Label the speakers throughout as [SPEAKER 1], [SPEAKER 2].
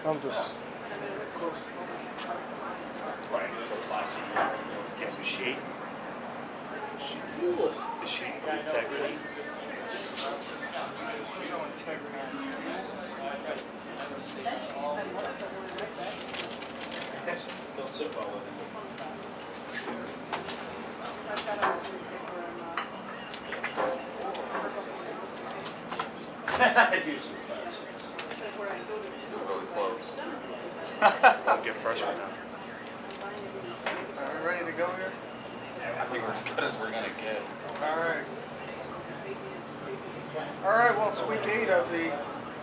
[SPEAKER 1] I'm just close.
[SPEAKER 2] Right. Get the sheet. The sheet. Integrity.
[SPEAKER 1] Show integrity.
[SPEAKER 2] Don't sit well with it.
[SPEAKER 3] Really close.
[SPEAKER 2] Don't get frustrated.
[SPEAKER 1] Are we ready to go here?
[SPEAKER 3] I think we're as good as we're gonna get.
[SPEAKER 1] All right. All right. Well, it's week 8 of the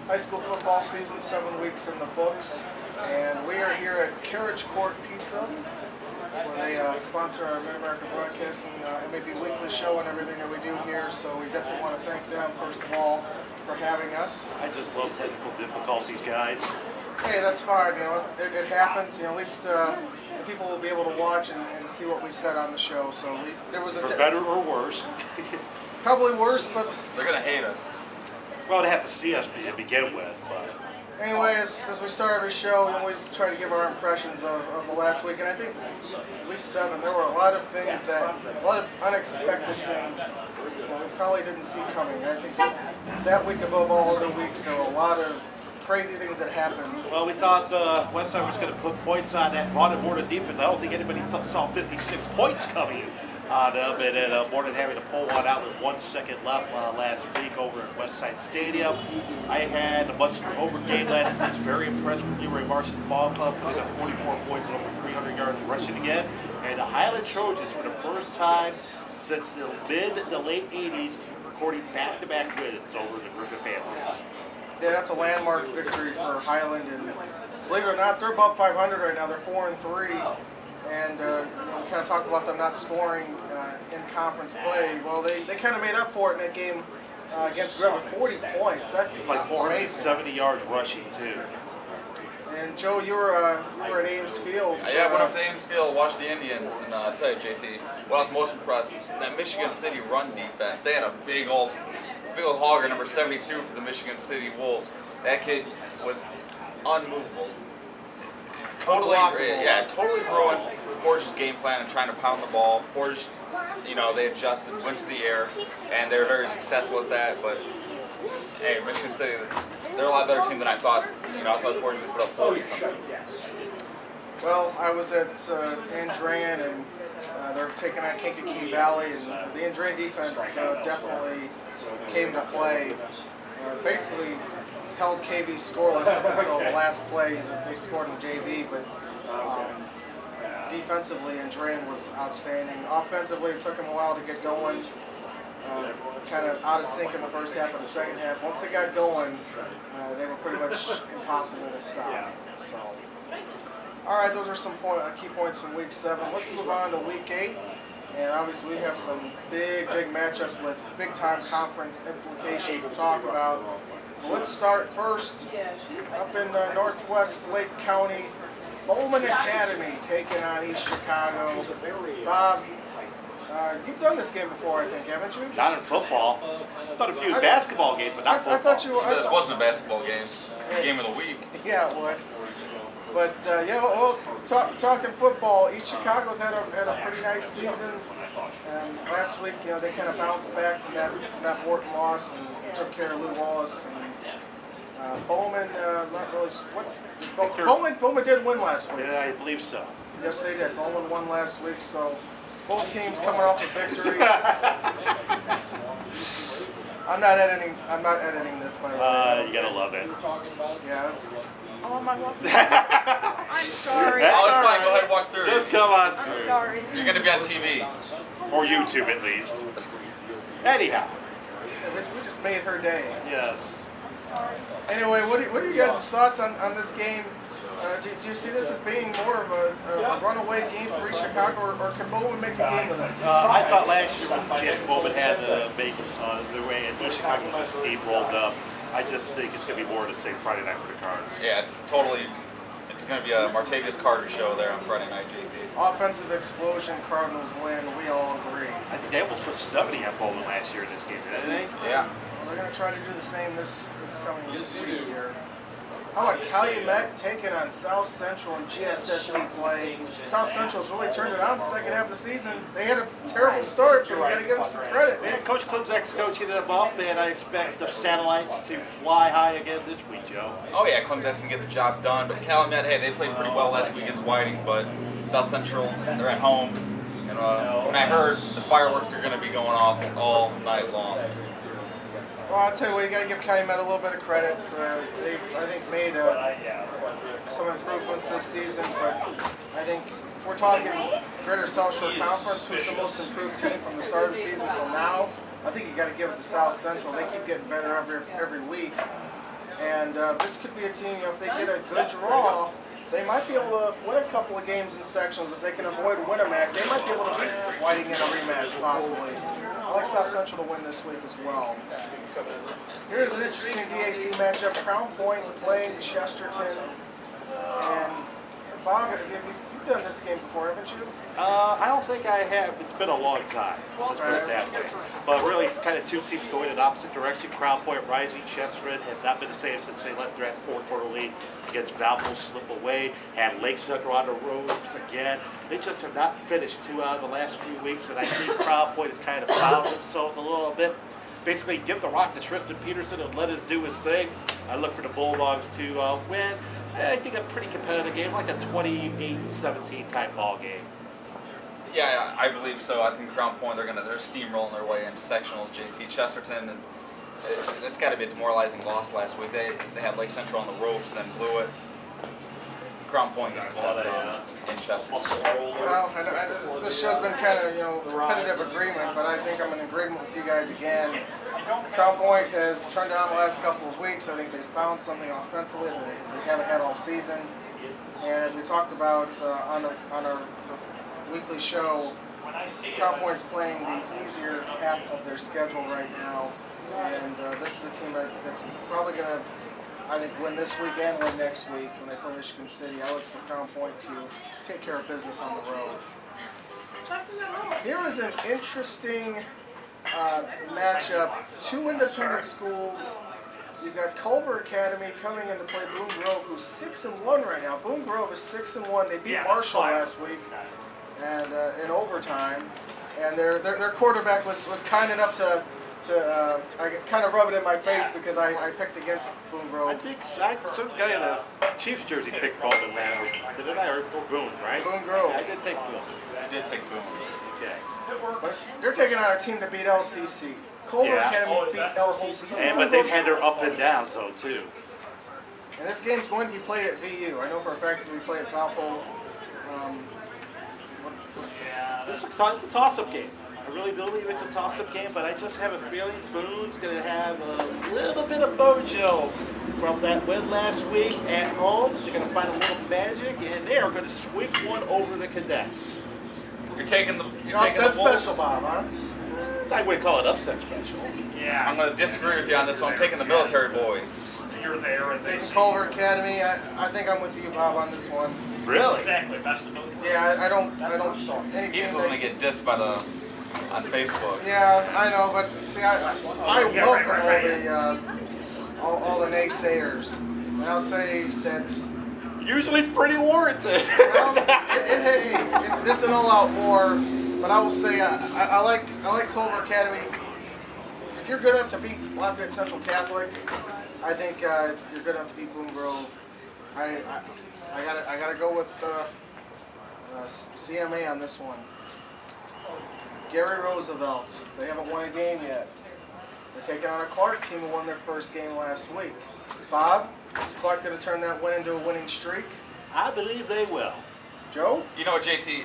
[SPEAKER 1] high school football season. 7 weeks in the books, and we are here at Carriage Court Pizza, where they sponsor our Mid-American Broadcasting MAB Weekly show and everything that we do here. So we definitely want to thank them first of all for having us.
[SPEAKER 2] I just love technical difficulties, guys.
[SPEAKER 1] Hey, that's fine. You know, it happens. You know, at least the people will be able to watch and see what we said on the show. So there was a
[SPEAKER 2] For better or worse.
[SPEAKER 1] probably worse, but
[SPEAKER 3] They're gonna hate us.
[SPEAKER 2] Well, they have to see us to begin with, but
[SPEAKER 1] anyway, as we start every show, we always try to give our impressions of the last week. And I think week 7, there were a lot of things a lot of unexpected things that we probably didn't see coming. I think that week above all other weeks, there were a lot of crazy things that happened.
[SPEAKER 2] well, we thought Westside was going to put points on that Vaunted Board of defense. I don't think anybody saw 56 points coming on them, and then Morton having to pull one out with 1 second left last week over at Westside Stadium. I had the Munster Homer game last week. I was very impressed with Leroy Marston's ball club, putting up 44 points and over 300 yards rushing again. And the Highland Trojans, for the first time since the mid to late 80s, recording back-to-back wins over the Griffin Panthers.
[SPEAKER 1] Yeah, that's a landmark victory for Highland, and believe it or not, they're above 500 right now. They're 4-3, and we kind of talked about them not scoring in conference play. Well, they kind of made up for it in that game against Griffin. 40 points. That's
[SPEAKER 2] It's like 470 yards rushing too.
[SPEAKER 1] And Joe, you were at Ames Field.
[SPEAKER 3] Yeah, I went up to Ames Field, watched the Indians, and I tell you, JT, what I was most impressed, that Michigan City run defense. They had a big old hogger, number 72 for the Michigan City Wolves. That kid was unmovable. Totally ruined Porter's game plan and trying to pound the ball. Porter's, they adjusted, went to the air, and they were very successful with that. But hey, Michigan City, they're a lot better team than I thought. I thought Porter would put up 40 something.
[SPEAKER 1] Well, I was at Andrean, and they're taking on Kankakee Valley, and the Andrean defense definitely came to play. Basically held KB scoreless up until the last play. They scored in JV, but defensively, Andrean was outstanding. Offensively, it took them a while to get going. Kind of out of sync in the first half and the second half. Once they got going, they were pretty much impossible to stop. So, all right, those are some key points from week 7. Let's move on to week 8. And obviously we have some big matchups with big-time conference implications to talk about. Let's start first up in northwest Lake County. Bowman Academy taking on East Chicago. Bob, you've done this game before, I think, haven't you?
[SPEAKER 2] Not in football. I've done a few basketball games, but not football.
[SPEAKER 1] I thought you were.
[SPEAKER 3] This wasn't a basketball game. Game of the week.
[SPEAKER 1] Yeah, it would. But talking football, East Chicago's had a pretty nice season. And last week, they kind of bounced back from that Morton loss and took care of Lou Wallace. And Bowman, not really. Bowman did win last week.
[SPEAKER 2] Yeah, I believe so.
[SPEAKER 1] Yes, they did. Bowman won last week, so both teams coming off of victories. I'm not editing this, by the way.
[SPEAKER 2] You gotta love it.
[SPEAKER 1] Yeah, it's.
[SPEAKER 4] Oh my God. I'm sorry.
[SPEAKER 3] Oh, it's fine. Go ahead and walk through.
[SPEAKER 2] Just come on
[SPEAKER 4] I'm
[SPEAKER 2] through.
[SPEAKER 4] sorry.
[SPEAKER 3] You're going to be on TV.
[SPEAKER 2] Or YouTube at least. Anyhow.
[SPEAKER 1] We just made her day.
[SPEAKER 2] Yes.
[SPEAKER 4] I'm sorry.
[SPEAKER 1] Anyway, what are you guys' thoughts on this game? Do you see this as being more of a runaway game for East Chicago, or can Bowman make a game of this?
[SPEAKER 2] I thought last year was the chance Bowman had to make the way, and East Chicago just steamrolled up. I just think it's going to be more of the same Friday night for the Cards.
[SPEAKER 3] Yeah, totally. It's going to be a Martavius Carter show there on Friday night, JV.
[SPEAKER 1] Offensive explosion, Cardinals win. We all agree.
[SPEAKER 2] I think they almost put 70 on Bowman last year in this game, didn't they?
[SPEAKER 3] Yeah.
[SPEAKER 1] We're going to try to do the same this coming week here. How about Calumet taking on South Central in GSSC play? South Central's really turned it on in the second half of the season. They had a terrible start, but you got to give them some credit.
[SPEAKER 2] Yeah, Coach Klimczak's coaching them up, and I expect the Satellites to fly high again this week, Joe.
[SPEAKER 3] Oh yeah, Klimczak's gonna get the job done. But Calumet, hey, they played pretty well last week against Whiting, but South Central, they're at home. And when I heard the fireworks are gonna be going off all night long.
[SPEAKER 1] Well, I'll tell you what, you got to give Calumet a little bit of credit. They've, I think, made some improvements this season, but I think if we're talking Greater South Shore Conference, who's the most improved team from the start of the season till now, I think you got to give it to South Central. They keep getting better every week, and this could be a team, if they get a good draw, they might be able to win a couple of games in sectionals. If they can avoid Winnemac, they might be able to beat Whiting in a rematch, possibly. I like South Central to win this week as well. Here's an interesting DAC matchup. Crown Point playing Chesterton. And Bob, you've done this game before, haven't you?
[SPEAKER 2] I don't think I have. It's been a long time. Let's put it that way. But really, it's kind of two teams going in opposite direction. Crown Point rising. Chesterton has not been the same since they left their fourth-quarter lead against Valpo, slip away. Had Lake Central on the ropes again. They just have not finished 2 out of the last few weeks, and I think Crown Point has kind of found themselves a little bit. Basically, give the rock to Tristan Peterson and let us do his thing. I look for the Bulldogs to win. I think a pretty competitive game, like a 28-17 type ball game.
[SPEAKER 3] Yeah, I believe so. I think Crown Point, they're steamrolling their way into sectionals. JT Chesterton, and it's got to be a demoralizing loss last week. They had Lake Central on the ropes and then blew it. Crown Point gets the job done in Chesterton.
[SPEAKER 1] Well, this show's been kind of, competitive agreement, but I think I'm in agreement with you guys again. Crown Point has turned on the last couple of weeks. I think they've found something offensively that they haven't had all season. And as we talked about on our weekly show, Crown Point's playing the easier half of their schedule right now. And this is a team that's probably going to, I think, win this week and win next week when they play Michigan City. I look for Crown Point to take care of business on the road. Here is an interesting matchup. 2 independent schools. You've got Culver Academy coming in to play Boone Grove, who's 6-1 right now. Boone Grove is 6-1. They beat Marshall last week and in overtime. And their quarterback was kind enough to I kind of rub it in my face because I picked against Boone Grove.
[SPEAKER 2] I think some guy in a Chiefs jersey picked Baldwin now. Did I or Boone, right?
[SPEAKER 1] Boone Grove.
[SPEAKER 2] Yeah, I did take Boone.
[SPEAKER 3] I did take Boone.
[SPEAKER 2] Okay.
[SPEAKER 1] But they're taking on a team that beat LCC. Culver Academy beat LCC.
[SPEAKER 2] But they've had their up and downs though too.
[SPEAKER 1] And this game's going to be played at VU. I know for a fact it's going to be played at Valpo.
[SPEAKER 2] This is a toss-up game. I really believe it's a toss-up game, but I just have a feeling Boone's going to have a little bit of mojo from that win last week at home. They're going to find a little magic, and they are going to sweep one over the Cadets.
[SPEAKER 3] You're taking the
[SPEAKER 1] upset
[SPEAKER 3] Wolves.
[SPEAKER 1] special, Bob, huh?
[SPEAKER 2] I wouldn't call it upset special.
[SPEAKER 5] Yeah.
[SPEAKER 3] I'm going to disagree with you on this one. I'm taking the military boys.
[SPEAKER 5] You're there and they
[SPEAKER 1] Taking Culver Academy. I think I'm with you, Bob, on this one.
[SPEAKER 2] Really?
[SPEAKER 5] exactly. That's the
[SPEAKER 1] Yeah, I don't. Any
[SPEAKER 3] He's
[SPEAKER 1] team
[SPEAKER 3] going to
[SPEAKER 1] that,
[SPEAKER 3] get dissed by on Facebook.
[SPEAKER 1] yeah, I know, but see, I welcome all the naysayers, and I'll say that.
[SPEAKER 2] Usually it's pretty warranted.
[SPEAKER 1] Well, it's an all-out war, but I will say I like Culver Academy. If you're good enough to beat Lafayette Central Catholic, I think you're good enough to beat Boone Grove. I gotta go with CMA on this one. Gary Roosevelt. They haven't won a game yet. They're taking on a Clark team who won their first game last week. Bob, is Clark going to turn that win into a winning streak?
[SPEAKER 2] I believe they will.
[SPEAKER 1] Joe?
[SPEAKER 3] You know what, JT?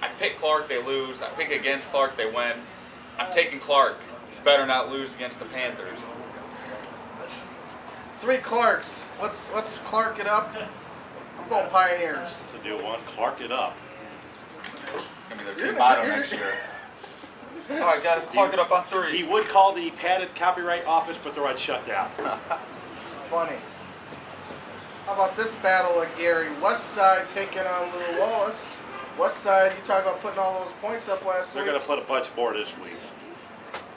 [SPEAKER 3] I pick Clark, they lose. I pick against Clark, they win. I'm taking Clark. Better not lose against the Panthers.
[SPEAKER 1] 3 Clarks. Let's Clark it up. I'm going Pioneers.
[SPEAKER 2] To do one, Clark it up.
[SPEAKER 3] It's going to be their team motto next year. All right, guys, Clark it up on 3.
[SPEAKER 2] He would call the padded copyright office, but they're on shutdown.
[SPEAKER 1] Funny. How about this battle of Gary? West Side taking on Little Wallace. West Side, you talked about putting all those points up last
[SPEAKER 2] They're
[SPEAKER 1] week.
[SPEAKER 2] going to put a bunch more this week.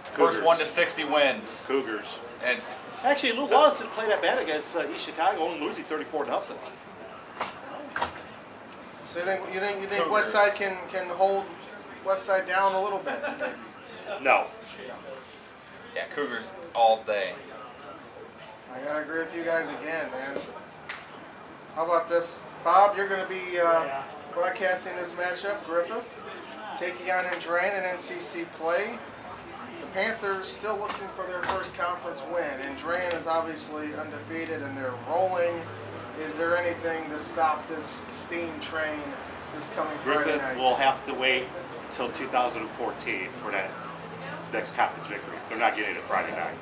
[SPEAKER 3] First
[SPEAKER 2] Cougars.
[SPEAKER 3] 1 to 60 wins.
[SPEAKER 2] Cougars.
[SPEAKER 3] And
[SPEAKER 2] Actually, Lou Wallace didn't play that bad against East Chicago, only losing 34-0.
[SPEAKER 1] So you think West Side can hold West Side down a little bit?
[SPEAKER 2] No.
[SPEAKER 3] Yeah, Cougars all day.
[SPEAKER 1] I gotta agree with you guys again, man. How about this, Bob? You're gonna be broadcasting this matchup. Griffith taking on Drain and NCC play. The Panthers still looking for their first conference win, and Drain is obviously undefeated and they're rolling. Is there anything to stop this steam train this coming Friday night?
[SPEAKER 2] Griffith will have to wait until 2014 for that next conference victory. They're not getting it Friday night.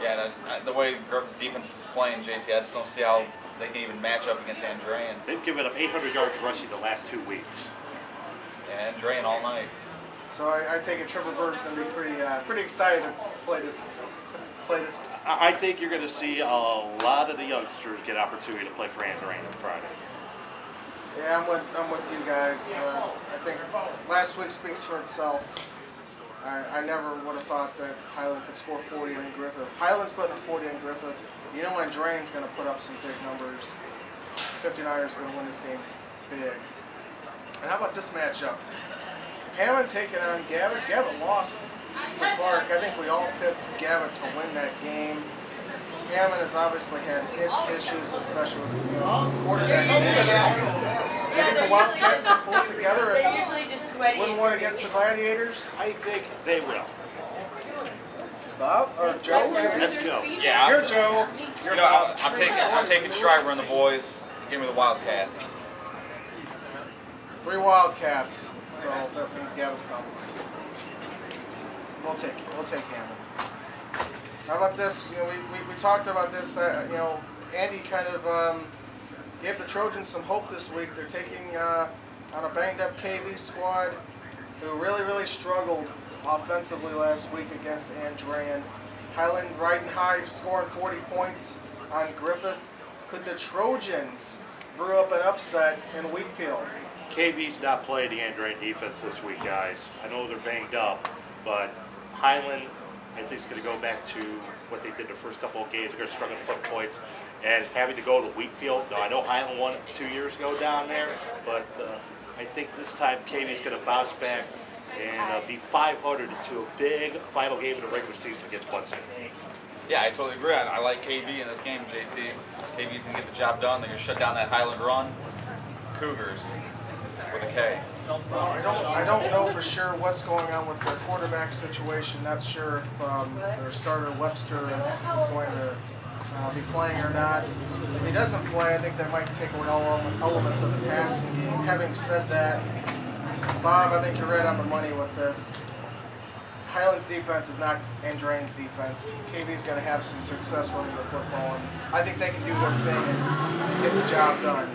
[SPEAKER 3] Yeah, the way Griffith's defense is playing, JT, I just don't see how they can even match up against Andrean.
[SPEAKER 2] They've given up 800 yards rushing the last 2 weeks.
[SPEAKER 3] Yeah, Andrean all night.
[SPEAKER 1] So I take it Trevor Berg's gonna be pretty excited to play this.
[SPEAKER 2] I think you're going to see a lot of the youngsters get opportunity to play for Andrean on Friday.
[SPEAKER 1] Yeah, I'm with you guys. I think last week speaks for itself. I never would have thought that Highland could score 40 on Griffith. Highland's putting up 40 on Griffith. You know when Drain's going to put up some big numbers. 59ers are going to win this game big. And how about this matchup? Hammond taking on Gavitt. Gavitt lost to Clark. I think we all picked Gavitt to win that game. Hammond has obviously had its issues, especially with quarterback issue. Do you think the Wildcats can pull it together and win one against the Gladiators?
[SPEAKER 2] I think they will.
[SPEAKER 1] Bob or Joe?
[SPEAKER 2] That's Joe.
[SPEAKER 3] Yeah,
[SPEAKER 1] You're Joe. You're Bob.
[SPEAKER 3] I'm taking Schreiber and the boys. Give me the Wildcats.
[SPEAKER 1] 3 Wildcats. So that means Gavin's probably. We'll take Hammond. How about this? You know, we talked about this. You know, Andy kind of gave the Trojans some hope this week. They're taking on a banged-up KV squad who really struggled offensively last week against Andrean. Highland riding high, scoring 40 points on Griffith. Could the Trojans brew up an upset in Wheatfield?
[SPEAKER 2] KB's not playing the Andrean defense this week, guys. I know they're banged up, but Highland, I think, is going to go back to what they did the first couple of games. They're going to struggle to put points. And having to go to Wheatfield, now I know Highland won it 2 years ago down there, but I think this time KB is going to bounce back and be 500 into a big final game in the regular season against Munster.
[SPEAKER 3] Yeah, I totally agree. I like KB in this game, JT. KB's going to get the job done. They're going to shut down that Highland run. Cougars with a K.
[SPEAKER 1] Well, I don't know for sure what's going on with the quarterback situation. Not sure if their starter Webster is going to be playing or not. If he doesn't play, I think that might take away all elements of the passing game. Having said that, Bob, I think you're right on the money with this. Highland's defense is not Andrean's defense. KB's going to have some success running the football, and I think they can do their thing and get the job done.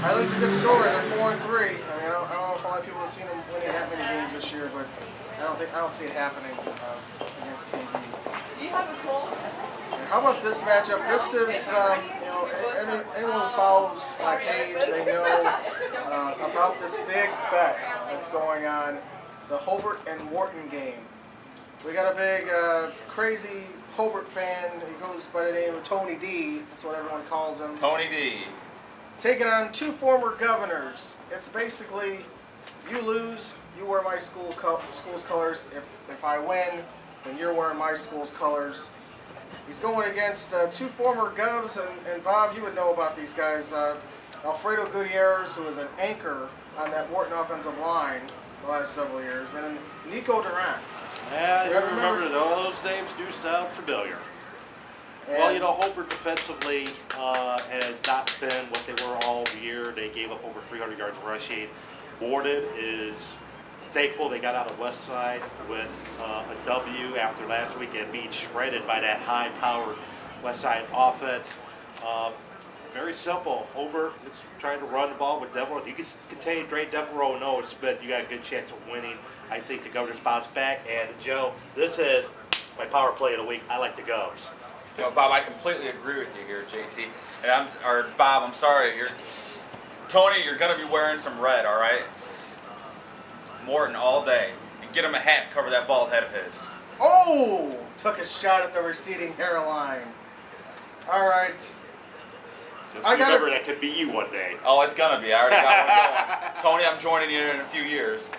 [SPEAKER 1] Highland's a good story. They're 4-3. I mean, I don't know if a lot of people have seen them winning that many games this year, but I don't see it happening against KB.
[SPEAKER 4] Do you have a cold?
[SPEAKER 1] And how about this matchup? This is, you know, anyone who follows my page, they know about this big bet that's going on, the Hobart and Wharton game. We got a big, crazy Hobart fan. He goes by the name of Tony D. That's what everyone calls him.
[SPEAKER 3] Tony D.
[SPEAKER 1] Taking on 2 former governors. It's basically, you lose, you wear my school's colors. If I win, then you're wearing my school's colors. He's going against 2 former govs, and Bob, you would know about these guys. Alfredo Gutierrez, who was an anchor on that Wharton offensive line the last several years, and Nico Durant.
[SPEAKER 2] Yeah, you remember that all those names do sound familiar. Well, you know, Hobart defensively has not been what they were all year. They gave up over 300 yards rushing. Wharton is thankful they got out of West Side with a W after last week and being shredded by that high-powered West Side offense. Very simple. Hobart is trying to run the ball with Devereaux. You can contain Dre Devereaux, Noah Smith. You got a good chance of winning. I think the Governors bounce back. And Joe, this is my power play of the week. I like the Govs.
[SPEAKER 3] You know, Bob, I completely agree with you here, JT. And Bob, I'm sorry. Tony, you're gonna be wearing some red, all right? Morton all day. And get him a hat to cover that bald head of his.
[SPEAKER 1] Oh! took a shot at the receding hairline. All right.
[SPEAKER 2] Just
[SPEAKER 1] I gotta-
[SPEAKER 2] remember that could be you one day.
[SPEAKER 3] Oh, it's gonna be. I already got one going. Tony, I'm joining you in a few years.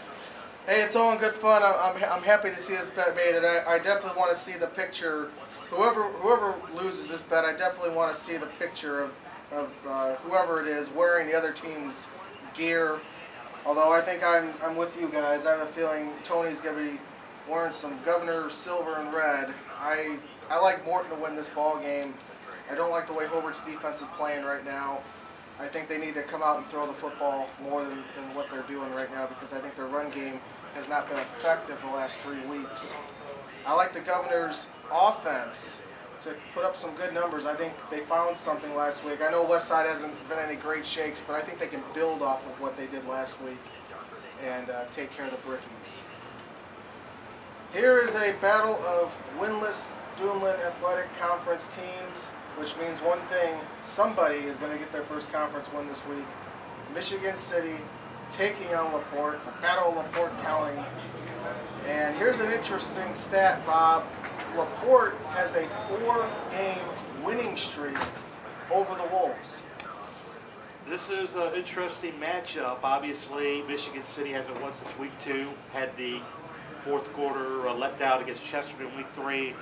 [SPEAKER 1] Hey, it's all in good fun. I'm happy to see this bet made, and I definitely want to see the picture. Whoever loses this bet, I definitely want to see the picture of whoever it is wearing the other team's gear. Although I think I'm with you guys. I have a feeling Tony's gonna be wearing some Governor silver and red. I like Morton to win this ball game. I don't like the way Hobart's defense is playing right now. I think they need to come out and throw the football more than what they're doing right now, because I think their run game has not been effective the last 3 weeks. I like the Governor's offense to put up some good numbers. I think they found something last week. I know Westside hasn't been any great shakes, but I think they can build off of what they did last week and take care of the Brickies. Here is a battle of winless Duneland Athletic Conference teams, which means one thing: somebody is going to get their first conference win this week. Michigan City taking on LaPorte, the Battle of LaPorte County. And here's an interesting stat, Bob. LaPorte has a 4-game winning streak over the Wolves.
[SPEAKER 2] This is an interesting matchup. Obviously, Michigan City hasn't won since week 2. Had the fourth quarter letdown against Chesterton in week 3.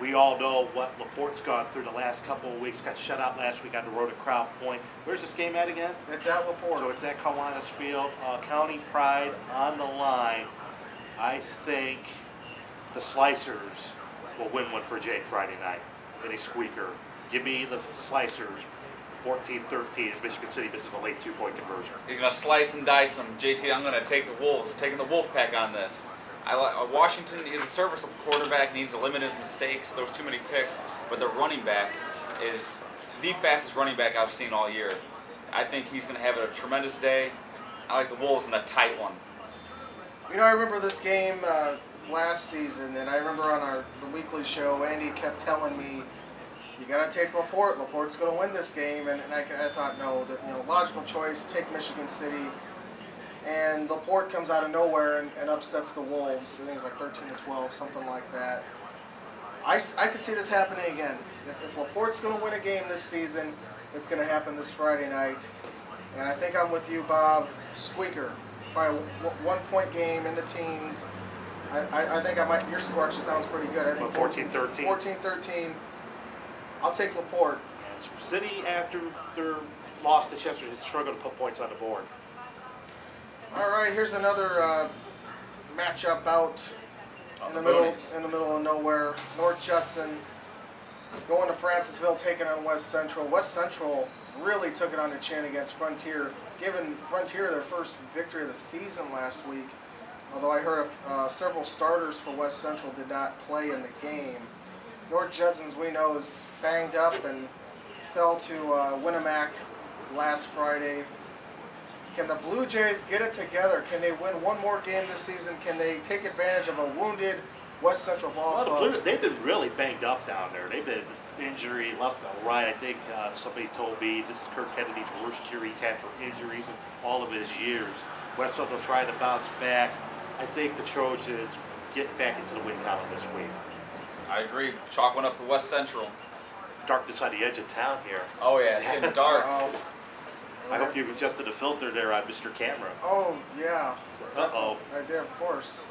[SPEAKER 2] We all know what LaPorte's gone through the last couple of weeks. Got shut out last week on the road at Crown Point. Where's this game at again?
[SPEAKER 1] It's at LaPorte.
[SPEAKER 2] So it's at Kiwanis Field. County pride on the line. I think the Slicers will win one for Jake Friday night. Any squeaker. Give me the Slicers 14-13 as Michigan City misses a late 2-point conversion.
[SPEAKER 3] He's gonna slice and dice them. JT, I'm gonna take the Wolves. I'm taking the Wolfpack on this. Washington is a serviceable quarterback. He needs to limit his mistakes. Throws too many picks, but the running back is the fastest running back I've seen all year. I think he's going to have a tremendous day. I like the Wolves in a tight one.
[SPEAKER 1] You know, I remember this game last season, and I remember on the weekly show, Andy kept telling me, "You got to take LaPorte. LaPorte's going to win this game." And I thought, no, logical choice. Take Michigan City. And LaPorte comes out of nowhere and upsets the Wolves. I think it's like 13-12, something like that. I could see this happening again. If LaPorte's going to win a game this season, it's going to happen this Friday night. And I think I'm with you, Bob. Squeaker. Probably a 1-point game in the teens. I think I might. Your score actually sounds pretty good. I think
[SPEAKER 2] 14-13.
[SPEAKER 1] 14-13. I'll take LaPorte.
[SPEAKER 2] City, after their loss to Chester, has struggled to put points on the board.
[SPEAKER 1] All right, here's another matchup out in the middle of nowhere. North Judson going to Francisville, taking on West Central. West Central really took it on the chin against Frontier, giving Frontier their first victory of the season last week. Although I heard several starters for West Central did not play in the game. North Judson, as we know, is banged up and fell to Winnemac last Friday. Can the Blue Jays get it together? Can they win one more game this season? Can they take advantage of a wounded West Central ball club?
[SPEAKER 2] They've been really banged up down there. They've been injury left and right. I think somebody told me this is Kirk Kennedy's worst year he's had for injuries in all of his years. West Central trying to bounce back. I think the Trojans get back into the win column this week.
[SPEAKER 3] I agree. Chalk went up to West Central.
[SPEAKER 2] It's darkness on the edge of town here.
[SPEAKER 3] Oh yeah, it's getting dark.
[SPEAKER 2] I hope you've adjusted a filter there on Mr. Camera.
[SPEAKER 1] Oh, yeah.
[SPEAKER 2] Uh-oh.
[SPEAKER 1] I did, of course.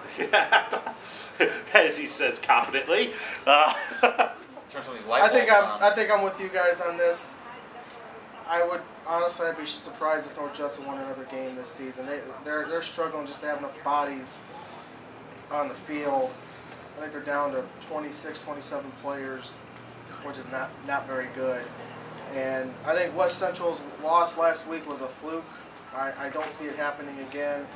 [SPEAKER 2] As he says confidently.
[SPEAKER 3] Turn some of these light bulbs on.
[SPEAKER 1] I think I'm with you guys on this. I'd be surprised if North Judson won another game this season. They're struggling just to have enough bodies on the field. I think they're down to 26, 27 players, which is not very good. And I think West Central's loss last week was a fluke. I don't see it happening again.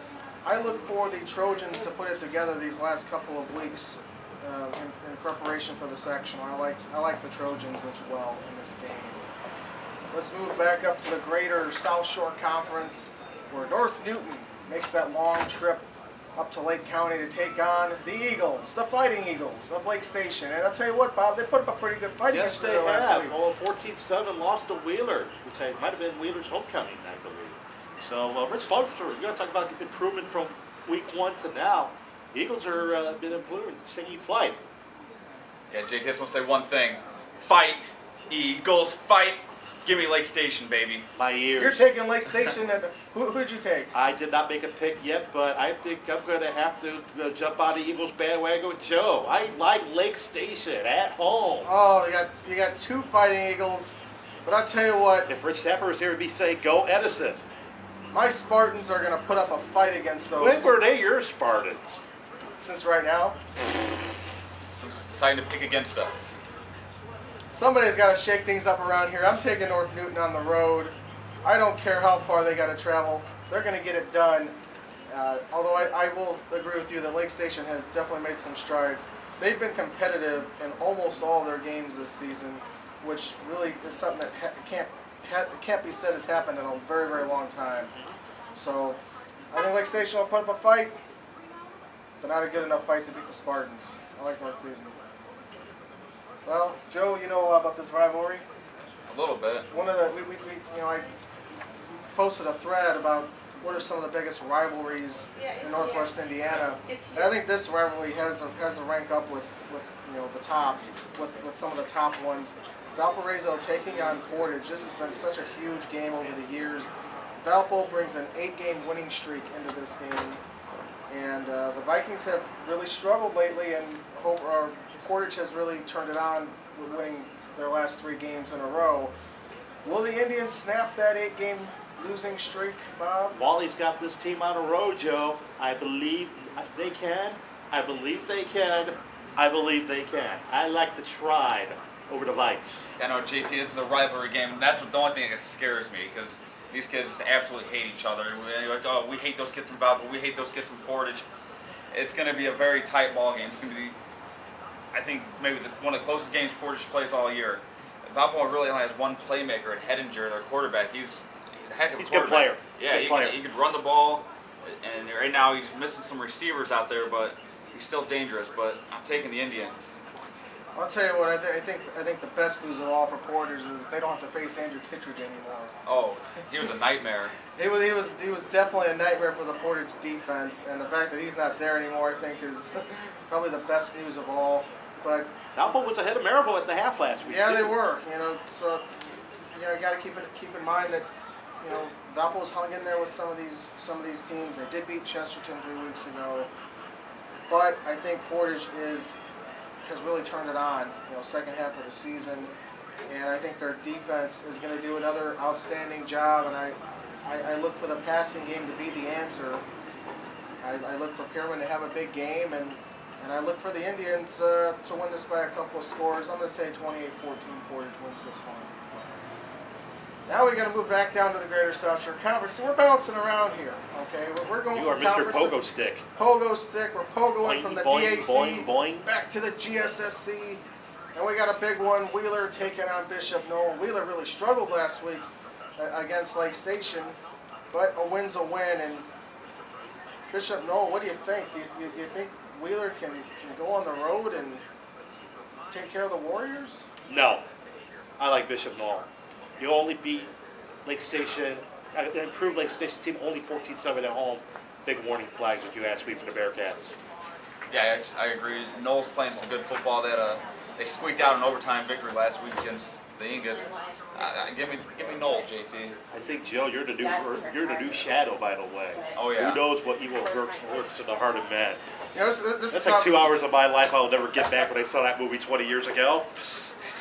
[SPEAKER 1] I look for the Trojans to put it together these last couple of weeks in preparation for the sectional. I like the Trojans as well in this game. Let's move back up to the greater South Shore Conference, where North Newton makes that long trip up to Lake County to take on the Eagles, the Fighting Eagles of Lake Station. And I'll tell you what, Bob, they put up a pretty good fight
[SPEAKER 2] Yes,
[SPEAKER 1] against
[SPEAKER 2] they
[SPEAKER 1] them last
[SPEAKER 2] have.
[SPEAKER 1] week.
[SPEAKER 2] Well, 14-7 lost to Wheeler, which might have been Wheeler's homecoming, I believe. So, Rich Lofter, you're going to talk about improvement from week 1 to now. The Eagles are been improving, singing flight.
[SPEAKER 3] Yeah, JT, I just want to say one thing. Fight, Eagles, fight. Give me Lake Station, baby.
[SPEAKER 2] My ears.
[SPEAKER 1] You're taking Lake Station. Who'd you take?
[SPEAKER 2] I did not make a pick yet, but I think I'm going to have to jump on the Eagles bandwagon with Joe. I like Lake Station at home.
[SPEAKER 1] Oh, you got 2 Fighting Eagles. But I tell you what,
[SPEAKER 2] If Rich Tapper was here, he'd be saying, go Edison.
[SPEAKER 1] my Spartans are going to put up a fight against those.
[SPEAKER 2] When were they your Spartans?
[SPEAKER 1] Since right now,
[SPEAKER 3] So it's deciding to pick against us.
[SPEAKER 1] somebody's got to shake things up around here. I'm taking North Newton on the road. I don't care how far they got to travel. They're going to get it done. Although I will agree with you that Lake Station has definitely made some strides. They've been competitive in almost all of their games this season, which really is something that can't be said has happened in a very, very long time. So I think Lake Station will put up a fight, but not a good enough fight to beat the Spartans. I like North Newton. Well, Joe, you know a lot about this rivalry.
[SPEAKER 3] A little bit.
[SPEAKER 1] One of the I posted a thread about what are some of the biggest rivalries in Northwest Indiana, and I think this rivalry has to rank up with the top with some of the top ones. Valparaiso taking on Portage. This has been such a huge game over the years. Valpo brings an 8-game winning streak into this game, and the Vikings have really struggled lately, and Portage has really turned it on with winning their last 3 games in a row. Will the Indians snap that 8-game losing streak, Bob?
[SPEAKER 2] Wally's got this team on a road, Joe. I believe they can. I believe they can. I believe they can. I like the Tribe over the Vikes.
[SPEAKER 3] I know, JT, this is a rivalry game, and that's the only thing that scares me, because these kids just absolutely hate each other. We're like, oh, we hate those kids from Valpo, we hate those kids from Portage. It's going to be a very tight ball game. It's going to be, I think, maybe one of the closest games Portage plays all year. Valpo really only has one playmaker at Hedinger, their quarterback. He's a heck of a
[SPEAKER 2] He's a good
[SPEAKER 3] quarterback.
[SPEAKER 2] player.
[SPEAKER 3] Yeah, he can run the ball, and right now he's missing some receivers out there, but he's still dangerous. But I'm taking the Indians.
[SPEAKER 1] I'll tell you what, I think the best news of all for Portage is they don't have to face Andrew Kittredge anymore.
[SPEAKER 3] Oh, he was a nightmare.
[SPEAKER 1] He was definitely a nightmare for the Portage defense, and the fact that he's not there anymore, I think, is probably the best news of all. But
[SPEAKER 2] Valpo was ahead of Merrillville at the half last week.
[SPEAKER 1] yeah,
[SPEAKER 2] too.
[SPEAKER 1] they were. So you got to keep in mind that Valpo's hung in there with some of these teams. They did beat Chesterton 3 weeks ago, but I think Portage has really turned it on. Second half of the season, and I think their defense is going to do another outstanding job. And I look for the passing game to be the answer. I look for Pierman to have a big game, and I look for the Indians to win this by a couple of scores. I'm going to say 28-14 Portage wins this one. Now we're going to move back down to the Greater South Shore Conference. So we're bouncing around here, okay? We're going
[SPEAKER 2] You are
[SPEAKER 1] from
[SPEAKER 2] Mr.
[SPEAKER 1] conference
[SPEAKER 2] Pogo Stick.
[SPEAKER 1] Pogo Stick. We're pogoing
[SPEAKER 2] Boing,
[SPEAKER 1] from the
[SPEAKER 2] boing,
[SPEAKER 1] DAC
[SPEAKER 2] boing, boing.
[SPEAKER 1] back to the GSSC. And we got a big one, Wheeler taking on Bishop Knoll. Wheeler really struggled last week against Lake Station, but a win's a win. And Bishop Knoll, what do you think? Do you think Wheeler can go on the road and take care of the Warriors?
[SPEAKER 2] No. I like Bishop Knoll. You only beat Lake Station, the improved Lake Station team, only 14-7 at home. Big warning flags, if you ask me, for the Bearcats.
[SPEAKER 3] Yeah, I agree. Knowles playing some good football. They squeaked out an overtime victory last week against the Ingas. Give me Knowles, JT.
[SPEAKER 2] I think, Joe, you're the new shadow, by the way.
[SPEAKER 3] Oh, yeah.
[SPEAKER 2] Who knows what evil lurks in the heart of men.
[SPEAKER 1] This
[SPEAKER 2] That's
[SPEAKER 1] is
[SPEAKER 2] like 2
[SPEAKER 1] something-
[SPEAKER 2] hours of my life I'll never get back when I saw that movie 20 years ago.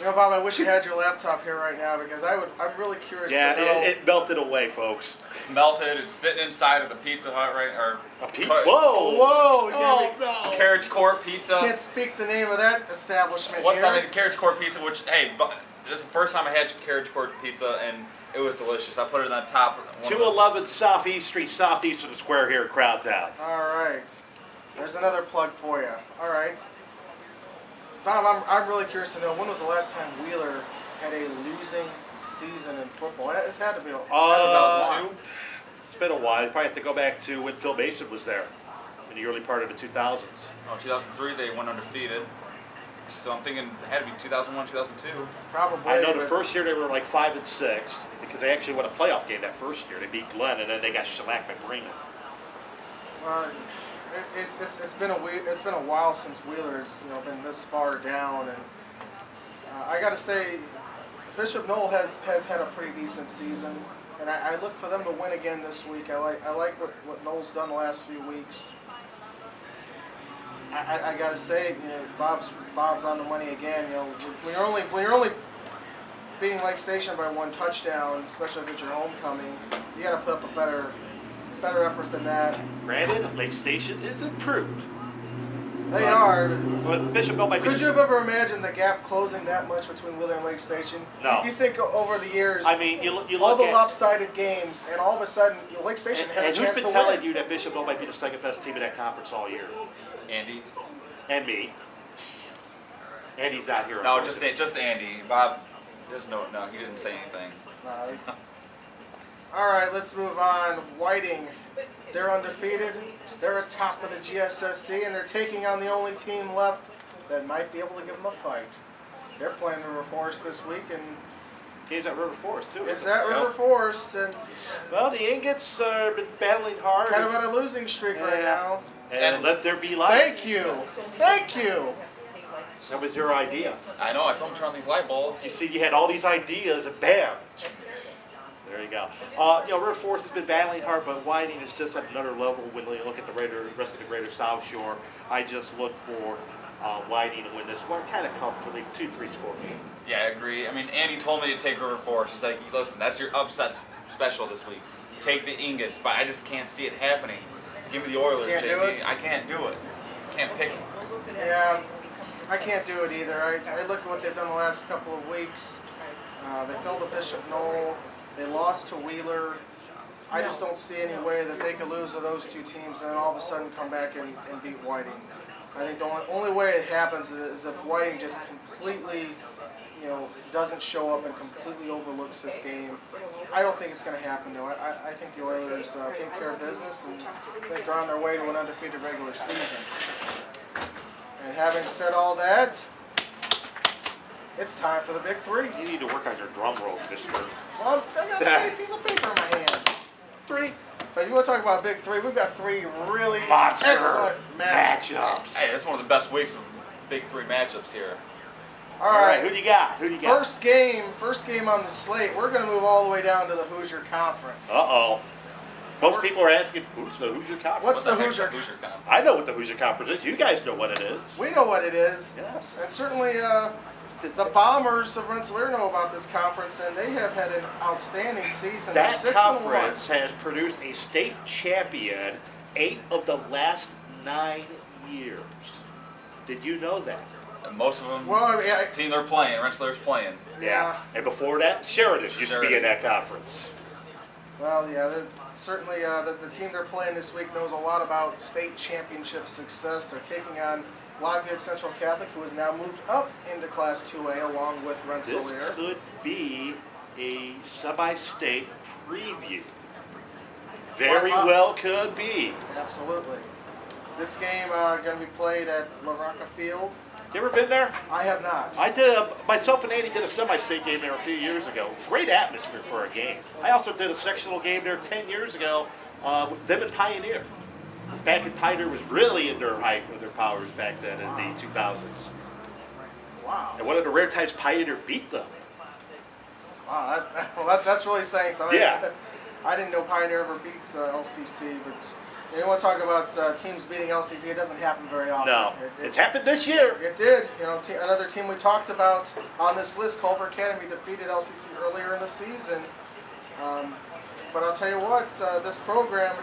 [SPEAKER 1] Bob, I wish you had your laptop here right now because I'm really curious
[SPEAKER 2] Yeah,
[SPEAKER 1] to know.
[SPEAKER 2] it melted away, folks.
[SPEAKER 3] It's melted. It's sitting inside of the Pizza Hut
[SPEAKER 2] Whoa!
[SPEAKER 1] Whoa!
[SPEAKER 2] Oh, no!
[SPEAKER 3] Carriage Court Pizza.
[SPEAKER 1] Can't speak the name of that establishment
[SPEAKER 3] What's
[SPEAKER 1] here.
[SPEAKER 3] I mean, the Carriage Court Pizza, which, hey, this is the first time I had Carriage Court Pizza, and it was delicious. I put it on top.
[SPEAKER 2] 211 Southeast Street, southeast of the square here in Crowdtown.
[SPEAKER 1] All right. There's another plug for you. All right. Bob, I'm really curious to know, when was the last time Wheeler had a losing season in football? It's had to be 2002.
[SPEAKER 2] It's been a while. You probably have to go back to when Phil Mason was there in the early part of the 2000s.
[SPEAKER 3] Oh, 2003 they went undefeated. So I'm thinking it had to be 2001, 2002.
[SPEAKER 1] Probably.
[SPEAKER 2] I know the
[SPEAKER 1] but-
[SPEAKER 2] first year they were like 5-6 because they actually won a playoff game that first year. They beat Glenn and then they got shellacked by Bremen.
[SPEAKER 1] it's been a while since Wheeler's been this far down, and I got to say, Bishop Knoll has had a pretty decent season, and I look for them to win again this week. I like what Knoll's done the last few weeks. I got to say, Bob's on the money again. When you're only beating Lake Station by 1 touchdown, especially if it's your homecoming, you got to put up a better effort than that.
[SPEAKER 2] Granted, Lake Station is improved.
[SPEAKER 1] They are.
[SPEAKER 2] But Bishop Knoll might be.
[SPEAKER 1] Could you have ever imagined the gap closing that much between Wheeler and Lake Station?
[SPEAKER 2] No.
[SPEAKER 1] You think over the years,
[SPEAKER 2] I mean, you look
[SPEAKER 1] all the
[SPEAKER 2] at
[SPEAKER 1] lopsided games, and all of a sudden, Lake Station has a
[SPEAKER 2] and
[SPEAKER 1] chance
[SPEAKER 2] who's
[SPEAKER 1] to
[SPEAKER 2] been
[SPEAKER 1] win.
[SPEAKER 2] telling you that Bishop Knoll might be the second best team in that conference all year?
[SPEAKER 3] Andy.
[SPEAKER 2] And me. Andy's not here.
[SPEAKER 3] No, just Andy. Bob. No, he didn't say anything.
[SPEAKER 1] All right, let's move on. Whiting, they're undefeated. They're atop of the GSSC, and they're taking on the only team left that might be able to give them a fight. They're playing River Forest this week, and
[SPEAKER 2] game's at River Forest too.
[SPEAKER 1] it's at River Forest, and
[SPEAKER 2] well, the Ingots have been battling hard.
[SPEAKER 1] kind of on a losing streak right now.
[SPEAKER 2] And let there be light.
[SPEAKER 1] Thank you.
[SPEAKER 2] That was your idea.
[SPEAKER 3] I know. I told him to turn on these light bulbs.
[SPEAKER 2] You see, you had all these ideas, and bam. There you go. River Forest has been battling hard, but Whiting is just at another level when you look at the rest of the Greater South Shore. I just look for Whiting to win this one kind of comfortably, 2-3 score game.
[SPEAKER 3] Yeah, I agree. I mean, Andy told me to take River Forest. He's like, listen, that's your upset special this week. Take the Ingots, but I just can't see it happening. Give me the Oilers,
[SPEAKER 1] Can't do
[SPEAKER 3] JT.
[SPEAKER 1] it?
[SPEAKER 3] I can't do it. Can't pick them.
[SPEAKER 1] Yeah, I can't do it either. I look at what they've done the last couple of weeks. They fell to Bishop Knoll. They lost to Wheeler. I just don't see any way that they could lose to those two teams and then all of a sudden come back and beat Whiting. I think the only way it happens is if Whiting just completely, doesn't show up and completely overlooks this game. I don't think it's going to happen, though. I think the Oilers take care of business, and I think they're on their way to an undefeated regular season. And having said all that, it's time for the Big Three.
[SPEAKER 2] You need to work on your drum roll, mister.
[SPEAKER 1] Well, I got a piece of paper in my hand. 3. But if you want to talk about Big Three, we've got 3 really
[SPEAKER 2] Monster
[SPEAKER 1] excellent matchups.
[SPEAKER 3] Hey, this is one of the best weeks of Big Three matchups here.
[SPEAKER 1] All right.
[SPEAKER 2] Who do you got?
[SPEAKER 1] First game on the slate. We're going to move all the way down to the Hoosier Conference.
[SPEAKER 2] Uh-oh. Most people are asking, who's the Hoosier Conference?
[SPEAKER 1] What's the Hoosier
[SPEAKER 3] Conference?
[SPEAKER 2] I know what the Hoosier Conference is. You guys know what it is.
[SPEAKER 1] We know what it is.
[SPEAKER 2] Yes.
[SPEAKER 1] And certainly the Bombers of Rensselaer know about this conference, and they have had an outstanding season.
[SPEAKER 2] That
[SPEAKER 1] They're 6-1.
[SPEAKER 2] conference has produced a state champion 8 of the last 9 years. Did you know that?
[SPEAKER 3] And most of them,
[SPEAKER 1] Well, yeah,
[SPEAKER 3] the team they're playing, Rensselaer's playing.
[SPEAKER 1] Yeah.
[SPEAKER 2] And before that, Sheridan used to be in that conference.
[SPEAKER 1] Well, yeah, certainly the team they're playing this week knows a lot about state championship success. They're taking on Lafayette Central Catholic, who has now moved up into Class 2A along with Rensselaer.
[SPEAKER 2] This could be a semi-state preview. Very well could be.
[SPEAKER 1] Absolutely. This game going to be played at La Rocca Field.
[SPEAKER 2] You ever been there?
[SPEAKER 1] I have not.
[SPEAKER 2] I did. Myself and Andy did a semi-state game there a few years ago. Great atmosphere for a game. I also did a sectional game there 10 years ago with them and Pioneer. Back when Pioneer was really in their height of their powers back then in the 2000s.
[SPEAKER 1] Wow.
[SPEAKER 2] And one of the rare times Pioneer beat them.
[SPEAKER 1] Wow, that's really saying something.
[SPEAKER 2] Yeah.
[SPEAKER 1] I didn't know Pioneer ever beat LCC, but you want to talk about teams beating LCC, it doesn't happen very often.
[SPEAKER 2] No, it's happened this year.
[SPEAKER 1] It did. Another team we talked about on this list, Culver Academy, defeated LCC earlier in the season. But I'll tell you what, this program,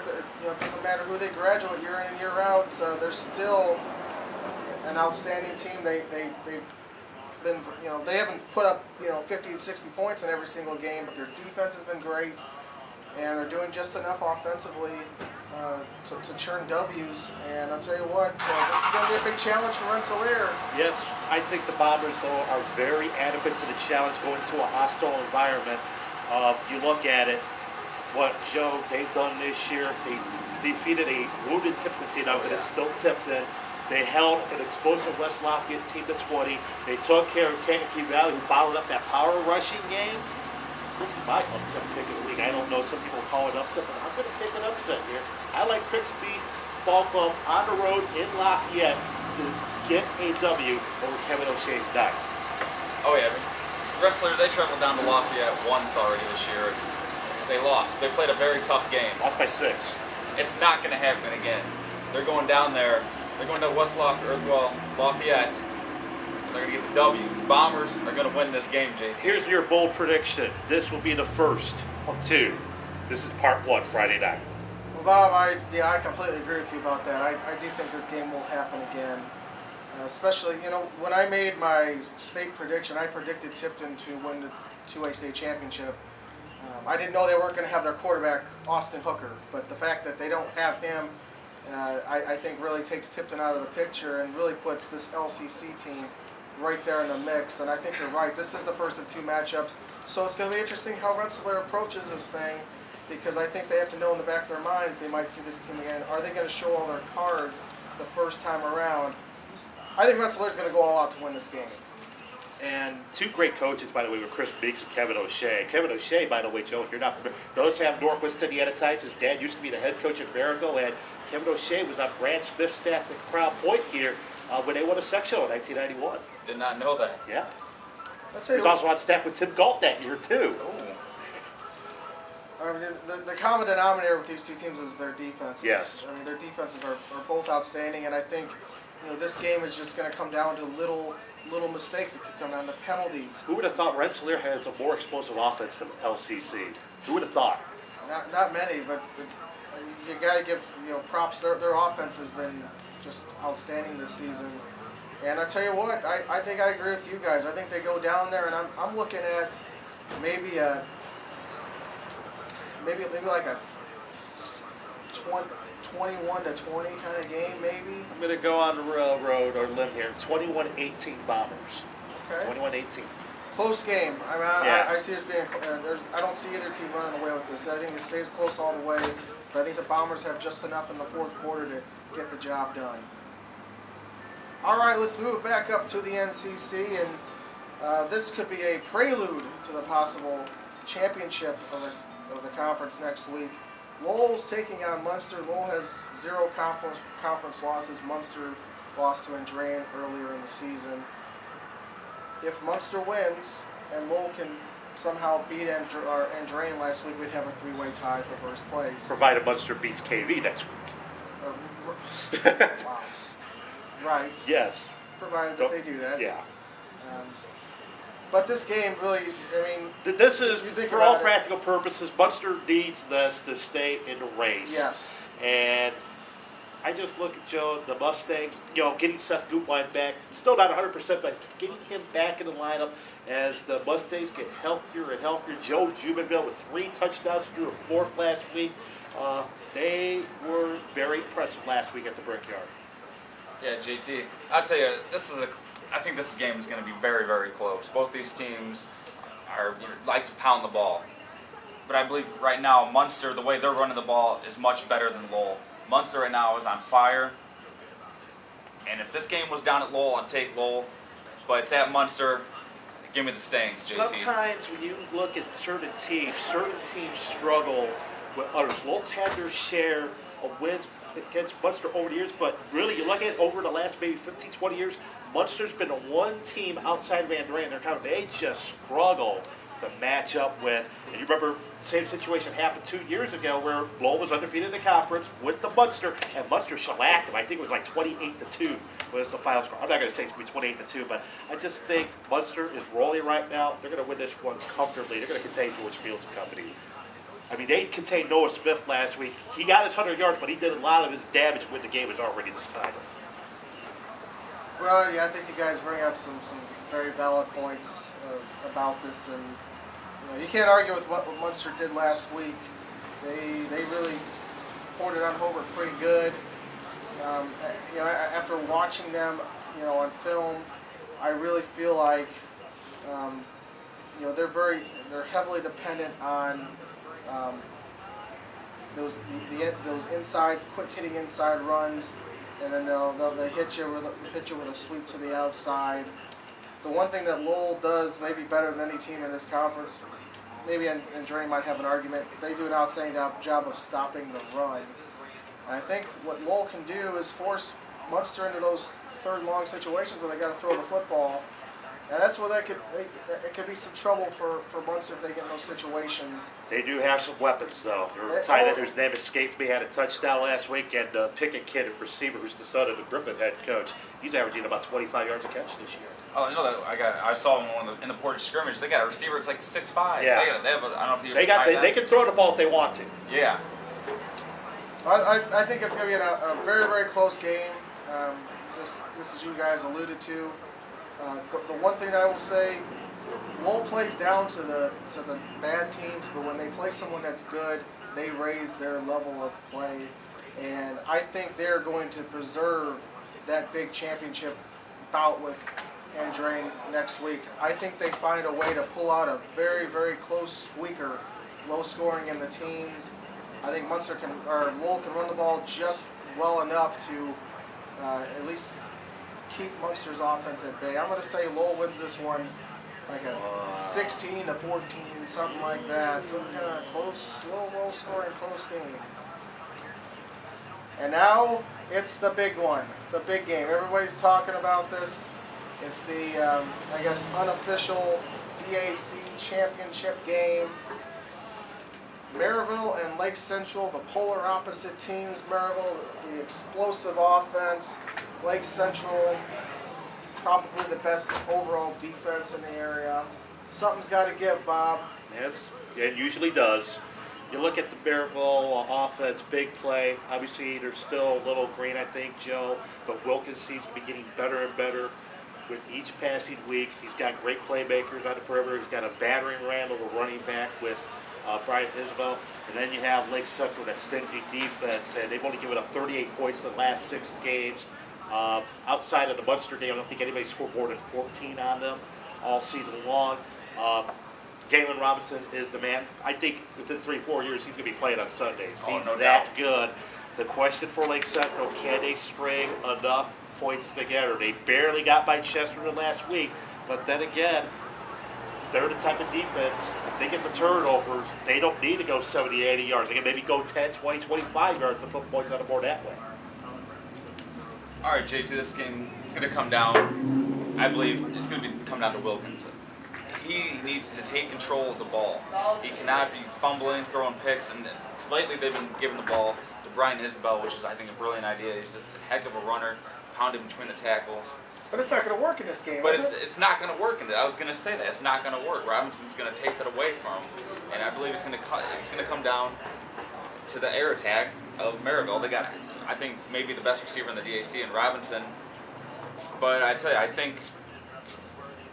[SPEAKER 1] it doesn't matter who they graduate year in and year out, they're still an outstanding team. They've been, they haven't put up 50 and 60 points in every single game, but their defense has been great, and they're doing just enough offensively to churn W's. And I'll tell you what, this is going to be a big challenge for Rensselaer.
[SPEAKER 2] Yes, I think the Bombers, though, are very adequate to the challenge going to a hostile environment. You look at it, what they've done this year. They defeated a wounded Tipton team, but it's still Tipton. They held an explosive West Lafayette team to 20. They took care of Kankakee Valley, who bottled up that power rushing game. This is my upset pick of the week. I don't know some people call it upset, but I'm going to take an upset here. I like Chris Beats Ball Club on the road in Lafayette to get a W over Kevin O'Shea's Knights.
[SPEAKER 3] Oh yeah, Rensselaer, they traveled down to Lafayette once already this year. They lost. They played a very tough game.
[SPEAKER 2] Lost by 6.
[SPEAKER 3] It's not going to happen again. They're going down there. They're going to West Lafayette. They're going to get the W. Bombers are going to win this game, JT.
[SPEAKER 2] Here's your bold prediction. This will be the first of 2. This is part 1, Friday night.
[SPEAKER 1] Well, Bob, I completely agree with you about that. I do think this game will happen again. Especially, when I made my state prediction, I predicted Tipton to win the 2A state championship. I didn't know they weren't going to have their quarterback, Austin Hooker, but the fact that they don't have him, I think really takes Tipton out of the picture and really puts this LCC team right there in the mix. And I think you're right. This is the first of 2 matchups, so it's going to be interesting how Rensselaer approaches this thing, because I think they have to know in the back of their minds they might see this team again. Are they going to show all their cards the first time around? I think Rensselaer's going to go all out to win this game.
[SPEAKER 2] And 2 great coaches, by the way, with Chris Beeks and Kevin O'Shea. Kevin O'Shea, by the way, Joe, if you're not familiar, those have Northwest Indiana ties. His dad used to be the head coach at Merrillville, and Kevin O'Shea was on Brad Smith's staff at Crown Point here when they won a sectional in 1991.
[SPEAKER 3] Did not know that.
[SPEAKER 2] Yeah.
[SPEAKER 1] He
[SPEAKER 2] He was also on staff with Tim Galt that year, too.
[SPEAKER 1] I mean, the common denominator with these 2 teams is their defenses.
[SPEAKER 2] Yes.
[SPEAKER 1] I mean, their defenses are both outstanding, and I think this game is just going to come down to little mistakes. It could come down to penalties.
[SPEAKER 2] Who would have thought Rensselaer has a more explosive offense than LCC? Who would have thought?
[SPEAKER 1] Not many, but you got to give props. Their offense has been just outstanding this season. And I tell you what, I think I agree with you guys. I think they go down there, and I'm looking at maybe like a 21-20 kind of game, maybe.
[SPEAKER 2] I'm going to go on the road or limb here. 21-18 Bombers.
[SPEAKER 1] Okay.
[SPEAKER 2] 21-18.
[SPEAKER 1] Close game. I mean,
[SPEAKER 2] Yeah.
[SPEAKER 1] I see this being. I don't see either team running away with this. I think it stays close all the way. But I think the Bombers have just enough in the 4th quarter to get the job done. All right, let's move back up to the NCC, and this could be a prelude to the possible championship of the conference next week. Lowell's taking on Munster. Lowell has 0 conference losses. Munster lost to Andrain earlier in the season. If Munster wins and Lowell can somehow beat Andrain last week, we'd have a 3-way tie for first place.
[SPEAKER 2] Provided Munster beats KV next week.
[SPEAKER 1] Wow. Right.
[SPEAKER 2] Yes.
[SPEAKER 1] Provided that they do that.
[SPEAKER 2] Yeah.
[SPEAKER 1] But this game really, I mean...
[SPEAKER 2] This is,
[SPEAKER 1] you think
[SPEAKER 2] for all
[SPEAKER 1] about it-
[SPEAKER 2] practical purposes, Munster needs this to stay in the race.
[SPEAKER 1] Yes.
[SPEAKER 2] And I just look at Joe, the Mustangs, getting Seth Gutwein back, still not 100%, but getting him back in the lineup as the Mustangs get healthier and healthier. Joe Jubenville with 3 touchdowns, drew a 4th last week. They were very impressive last week at the Brickyard.
[SPEAKER 3] Yeah, JT. I'll tell you, I think this game is going to be very, very close. Both these teams like to pound the ball. But I believe right now, Munster, the way they're running the ball, is much better than Lowell. Munster right now is on fire. And if this game was down at Lowell, I'd take Lowell. But it's at Munster. Give me the Stangs, JT.
[SPEAKER 2] Sometimes when you look at certain teams struggle with others. Lowell's had their share of wins against Munster over the years, but really, you look at it over the last maybe 15, 20 years, Munster's been the one team outside of Andrain. They just struggle to match up with. And you remember the same situation happened 2 years ago where Lowell was undefeated in the conference with the Munster, and Munster shellacked them. I think it was like 28-2 was the final score. I'm not going to say it's going to be 28-2, but I just think Munster is rolling right now. They're going to win this one comfortably. They're going to contain George Fields and company. I mean, they contained Noah Smith last week. He got his 100 yards, but he did a lot of his damage when the game was already decided.
[SPEAKER 1] Well, yeah, I think you guys bring up some very valid points about this, and you can't argue with what Munster did last week. They really poured it on Hobart pretty good. After watching them, on film, I really feel like they're heavily dependent on those inside, quick hitting inside runs, and then they'll hit you with a sweep to the outside. The one thing that Lowell does maybe better than any team in this conference, maybe and Dre might have an argument. They do an outstanding job of stopping the run. And I think what Lowell can do is force Munster into those third long situations where they got to throw the football. And that's where it could be some trouble for Munster if they get in those situations.
[SPEAKER 2] They do have some weapons, though. Their tight end, whose name escapes me, had a touchdown last week, and the Pickett kid, a receiver, who's the son of the Griffin head coach, he's averaging about 25 yards a catch this year.
[SPEAKER 3] Oh, I know that. I saw him in the Portage scrimmage. They got a receiver that's like 6'5".
[SPEAKER 2] Yeah.
[SPEAKER 3] They have I don't know if
[SPEAKER 2] They can throw the ball if they want to.
[SPEAKER 3] Yeah.
[SPEAKER 1] I think it's going to be a very, very close game. Just as you guys alluded to. The one thing that I will say, Lowell plays down to the bad teams, but when they play someone that's good, they raise their level of play. And I think they're going to preserve that big championship bout with André next week. I think they find a way to pull out a very, very close squeaker, low scoring in the teens. I think Lowell can run the ball just well enough to at least keep Munster's offense at bay. I'm going to say Lowell wins this one like a 16-14, something like that. Some kind of close, low scoring, close game. And now it's the big one, the big game. Everybody's talking about this. It's the, I guess, unofficial DAC championship game. Merrillville and Lake Central, the polar opposite teams. Merrillville, the explosive offense. Lake Central, probably the best overall defense in the area. Something's got to give, Bob.
[SPEAKER 2] Yes, it usually does. You look at the Merrillville offense, big play. Obviously, they're still a little green, I think, Joe. But Wilkins seems to be getting better and better with each passing week. He's got great playmakers on the perimeter. He's got a battering Randall, the running back, with Brian Isabel. And then you have Lake Central, that stingy defense. And they've only given up 38 points in the last 6 games. Outside of the Munster game, I don't think anybody scored more than 14 on them all season long. Galen Robinson is the man. I think within 3-4 years, he's going to be playing on Sundays. He's
[SPEAKER 3] no
[SPEAKER 2] that
[SPEAKER 3] doubt.
[SPEAKER 2] good. The question for Lake Central, can they string enough points together? They barely got by Chesterton last week, but then again, they're the type of defense, if they get the turnovers, they don't need to go 70, 80 yards. They can maybe go 10, 20, 25 yards to put points on the board that way.
[SPEAKER 3] All right, JT, this game is going to come down, I believe, it's going to come down to Wilkins. He needs to take control of the ball. He cannot be fumbling, throwing picks, and lately they've been giving the ball to Brian Isabel, which is, I think, a brilliant idea. He's just a heck of a runner, pound him between the tackles.
[SPEAKER 1] But it's not going to work in this game,
[SPEAKER 3] But
[SPEAKER 1] is it?
[SPEAKER 3] it's not going to work. I was going to say that. It's not going to work. Robinson's going to take that away from him. And I believe it's going to come down to the air attack of Merrillville. They got, I think, maybe the best receiver in the DAC in Robinson. But I tell you, I think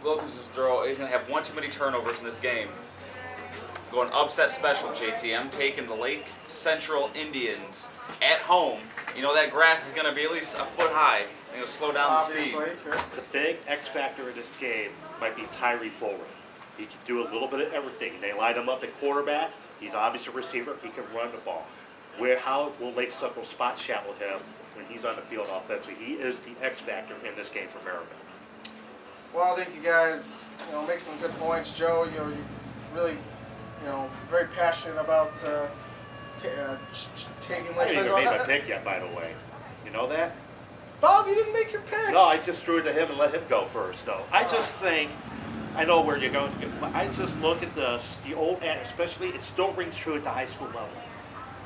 [SPEAKER 3] Wilkins' throw, he's going to have one too many turnovers in this game. Going upset special, JT. I'm taking the Lake Central Indians at home. You know that grass is going to be at least a foot high. They're going to slow down the speed.
[SPEAKER 1] Sure.
[SPEAKER 2] The big X factor in this game might be Tyree Fuller. He can do a little bit of everything. They line him up at quarterback. He's obviously a receiver. He can run the ball. How will Lake Central spot shadow him when he's on the field offensively? He is the X factor in this game for Merrillville.
[SPEAKER 1] Well, I think you guys, make some good points, Joe. You're really, very passionate about taking
[SPEAKER 2] I
[SPEAKER 1] Lake
[SPEAKER 2] haven't even
[SPEAKER 1] Central.
[SPEAKER 2] made my pick yet, by the way. You know that?
[SPEAKER 1] Bob, you didn't make your pick.
[SPEAKER 2] No, I just threw it to him and let him go first, though. I just think, I know where you're going. I just look at the old, especially, it still rings true at the high school level.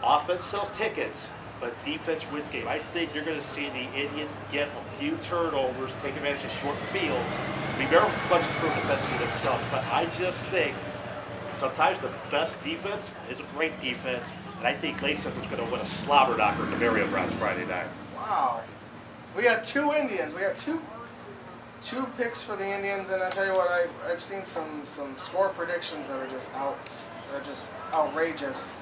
[SPEAKER 2] Offense sells tickets, but defense wins game. I think you're going to see the Indians get a few turnovers, take advantage of short fields. I mean, they're much improved defensively themselves, but I just think sometimes the best defense is a great defense, and I think Lake Central's going to win a slobber knocker at the Merriam Browns Friday night.
[SPEAKER 1] Wow. We got 2 Indians. We got two picks for the Indians, and I tell you what, I've seen some score predictions that are just outrageous.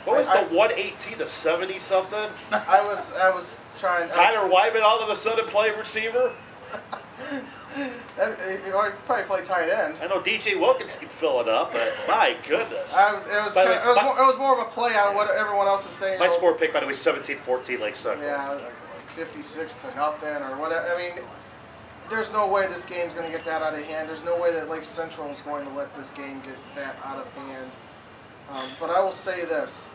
[SPEAKER 2] What was the 118 to 70 something?
[SPEAKER 1] I was trying.
[SPEAKER 2] Tyler Wyman all of a sudden playing receiver.
[SPEAKER 1] You probably play tight end.
[SPEAKER 2] I know DJ Wilkins can fill it up, but my goodness.
[SPEAKER 1] It was more of a play on what everyone else is saying.
[SPEAKER 2] My score pick, by the way, 17-14 Lake Central.
[SPEAKER 1] Yeah, like 56-0 or whatever. I mean, there's no way this game's going to get that out of hand. There's no way that Lake Central is going to let this game get that out of hand. But I will say this.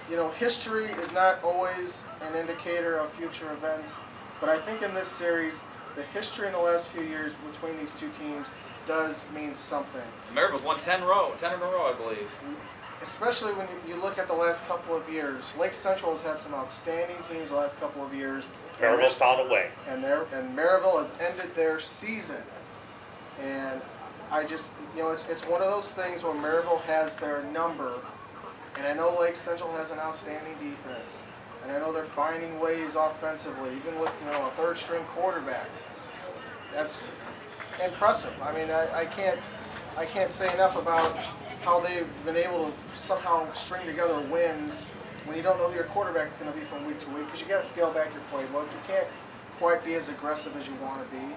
[SPEAKER 1] You know, history is not always an indicator of future events, but I think in this series, the history in the last few years between these two teams does mean something.
[SPEAKER 3] Merrillville's won 10 in a row, I believe.
[SPEAKER 1] Especially when you look at the last couple of years. Lake Central has had some outstanding teams the last couple of years.
[SPEAKER 2] Merrillville's found a way.
[SPEAKER 1] And Merrillville has ended their season. And I just, you know, it's one of those things where Merrillville has their number. And I know Lake Central has an outstanding defense. And I know they're finding ways offensively, even with, you know, a third-string quarterback. That's impressive. I mean, I can't say enough about how they've been able to somehow string together wins when you don't know who your quarterback is going to be from week to week, because you got to scale back your playbook. You can't quite be as aggressive as you want to be.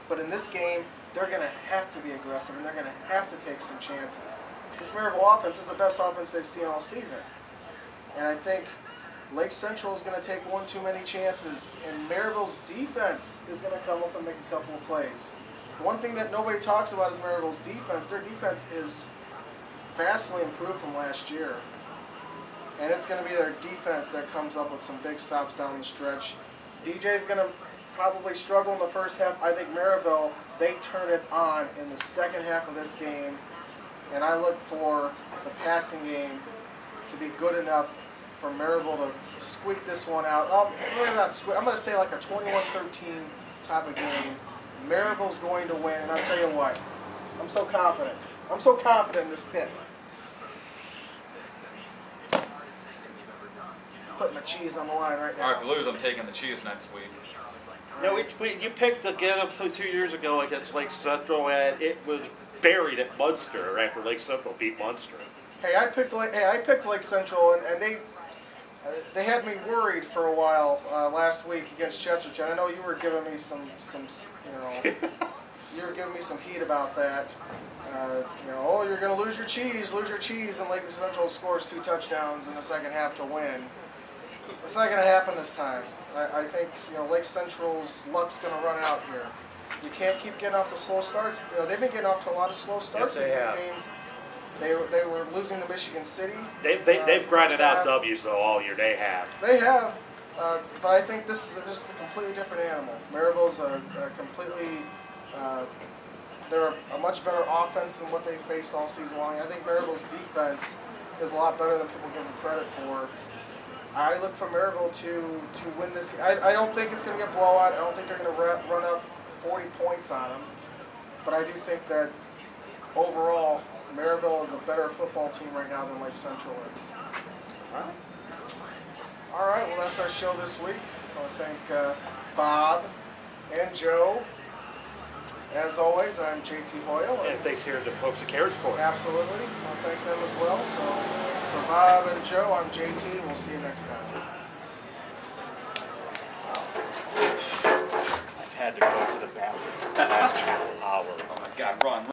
[SPEAKER 1] But in this game, they're going to have to be aggressive, and they're going to have to take some chances. This Merrillville offense is the best offense they've seen all season. And I think Lake Central is going to take one too many chances, and Merrillville's defense is going to come up and make a couple of plays. The one thing that nobody talks about is Merrillville's defense. Their defense is vastly improved from last year. And it's going to be their defense that comes up with some big stops down the stretch. DJ's going to probably struggle in the first half. I think Merrillville, they turn it on in the second half of this game. And I look for the passing game to be good enough for Merrillville to squeak this one out. Maybe not squeak. I'm going to say like a 21-13 type of game. Merrillville's going to win, and I'll tell you what, I'm so confident. I'm so confident in this pick. Putting my cheese on the line right now.
[SPEAKER 3] All right, if you lose, I'm taking the cheese next week.
[SPEAKER 2] No, you picked again 2 years ago against Lake Central, and it was buried at Munster after Lake Central beat Munster.
[SPEAKER 1] Hey, I picked Lake Central, and they had me worried for a while last week against Chesterton. I know you were giving me some you know, you were giving me some heat about that. You know, oh, you're going to lose your cheese, and Lake Central scores 2 touchdowns in the second half to win. It's not going to happen this time. I think, you know, Lake Central's luck's going to run out here. You can't keep getting off to slow starts. You know, they've been getting off to a lot of slow starts in these games. They were losing to Michigan City.
[SPEAKER 2] They've grinded out W's though all year. They have.
[SPEAKER 1] They have, but I think this is just a completely different animal. Merrillville's a completely. They're a much better offense than what they faced all season long. I think Merrillville's defense is a lot better than people give them credit for. I look for Merrillville to win this game. I don't think it's going to get blowout. I don't think they're going to run up 40 points on them. But I do think that overall, Merrillville is a better football team right now than Lake Central is. All right, well, that's our show this week. I want to thank Bob and Joe. As always, I'm JT Hoyle.
[SPEAKER 2] And thanks here to the folks at Carriage Court.
[SPEAKER 1] Absolutely. I want to thank them as well. So for Bob and Joe, I'm JT. We'll see you next time.
[SPEAKER 2] I've had to go to the bathroom for the last hour.
[SPEAKER 3] Oh my God, run.